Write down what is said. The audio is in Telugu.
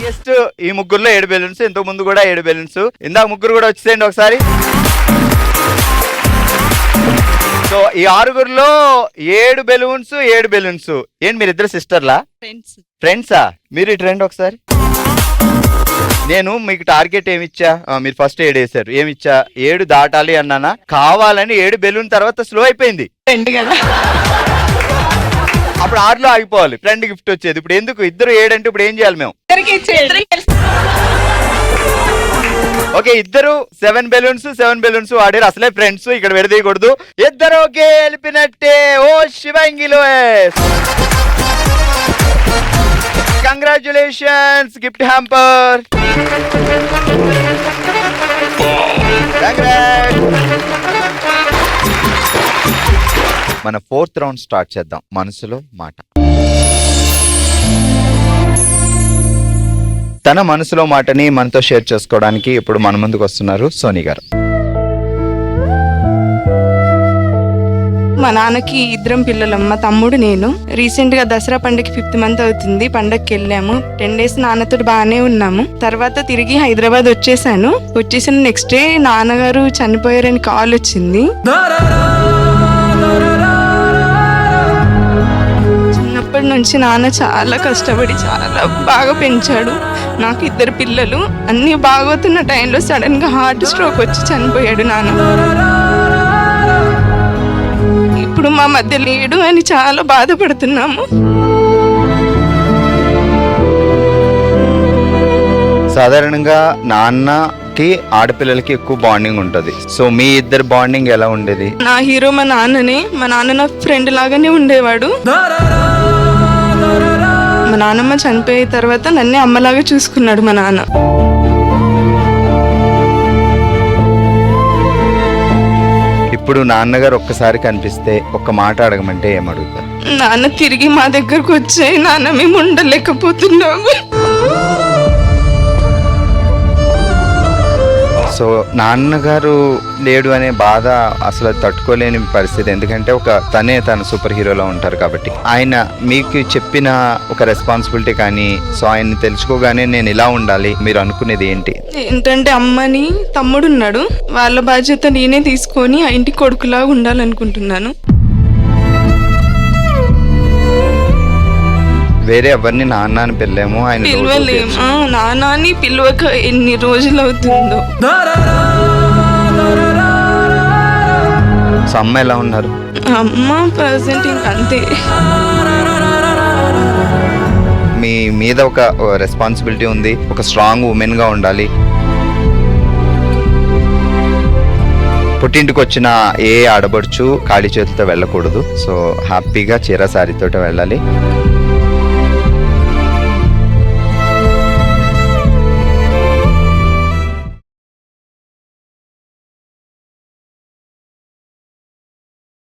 హైయెస్ట్ ఈ ముగ్గురులో 7 బెలూన్స్, ఇంతకు ముందు కూడా 7 బెలూన్స్. ఇందాక ముగ్గురు కూడా వచ్చేయండి ఒకసారి. సో ఈ 6గురిలో 7 బెలూన్స్ 7 బెలూన్స్. ఏంటి మీరిద్దరు సిస్టర్లా? ఫ్రెండ్సా? మీరు ఇటు రండి ఒకసారి. నేను మీకు టార్గెట్ ఏమిచ్చా? మీరు ఫస్ట్ 7 వేసారు. ఏమిచ్చా? 7 దాటాలి అన్నానా? కావాలని 7 బెలూన్ తర్వాత స్లో అయిపోయింది. అప్పుడు 6లో ఆగిపోవాలి, ఫ్రెండ్ గిఫ్ట్ వచ్చేది. ఇప్పుడు ఎందుకు ఇద్దరు 7 అంటే ఇప్పుడు ఏం చేయాలి మేము? ఓకే, ఇద్దరు 7 బెలూన్స్ వాడారు. అసలే ఫ్రెండ్స్, ఇక్కడ విడదీయకూడదు. ఇద్దరు గెలిపినట్టే. ఓ శివంగిలో కంగ్రాచులేషన్స్, గిఫ్ట్ హ్యాంపర్. మన 4th రౌండ్ స్టార్ట్ చేద్దాం. మనసులో మాట. తన మనసులో మాటని మనతో షేర్ చేసుకోవడానికి ఇప్పుడు మన ముందుకు వస్తున్నారు సోనీ గారు. మా నాన్నకి 2 పిల్లలు, మా తమ్ముడు, నేను. రీసెంట్ గా దసరా పండుగకి 5th మంత్ అవుతుంది. పండగకి వెళ్ళాము. 10 days నాన్నతో బాగానే ఉన్నాము. తర్వాత తిరిగి హైదరాబాద్ వచ్చేసిన నెక్స్ట్ డే నాన్నగారు చనిపోయారని కాల్ వచ్చింది. చిన్నప్పటి నుంచి నాన్న చాలా కష్టపడి చాలా బాగా పెంచాడు. నాకు 2 పిల్లలు. అన్ని బాగోతున్న టైంలో సడన్ గా హార్ట్ స్ట్రోక్ వచ్చి చనిపోయాడు నాన్న. ఇప్పుడు మా మధ్య లేడు అని చాలా బాధపడుతున్నాము. సాధారణంగా నాన్నకి ఆడపిల్లలకి ఎక్కువ బాండింగ్ ఉంటది. సో మీ ఇద్దరు బాండింగ్ ఎలా ఉండేది? నా హీరో మా నాన్ననే. మా నాన్న నా ఫ్రెండ్ లాగానే ఉండేవాడు. మా నాన్నమ్మ చనిపోయిన తర్వాత నన్నే అమ్మలాగా చూసుకున్నాడు మా నాన్న. ఇప్పుడు నాన్నగారు ఒక్కసారి కనిపిస్తే ఒక్క మాట అడగమంటే ఏమడుగుతారు? నాన్న తిరిగి మా దగ్గరకు వచ్చాయి. నాన్న మేము ఉండలేకపోతున్నాము. సో నాన్నగారు లేడు అనే బాధ అసలు తట్టుకోలేని పరిస్థితి. ఎందుకంటే తన సూపర్ హీరోలో ఉంటారు కాబట్టి. ఆయన మీకు చెప్పిన ఒక రెస్పాన్సిబిలిటీ కానీ, సో ఆయన్ని తెలుసుకోగానే నేను ఇలా ఉండాలి మీరు అనుకునేది ఏంటంటే, అమ్మని తమ్ముడు ఉన్నాడు, వాళ్ళ బాధ్యత నేనే తీసుకొని ఆ ఇంటి కొడుకులా ఉండాలనుకుంటున్నాను. వేరే ఎవరిని నాన్న అని పిల్లేమో, ఆయన పిలవలేము. నాన్నని పిలవక ఎన్ని రోజులు అవుతుందో. సో అమ్మ ఎలా ఉన్నారు? అమ్మ ప్రెసెంట్ ఇంకంతే. మీ మీద ఒక రెస్పాన్సిబిలిటీ ఉంది, ఒక స్ట్రాంగ్ ఉమెన్ గా ఉండాలి. పుట్టింటికి వచ్చిన ఏ ఆడబడుచు ఖాళీ చేతితో వెళ్ళకూడదు. సో హ్యాపీగా చీర సారీతో వెళ్ళాలి.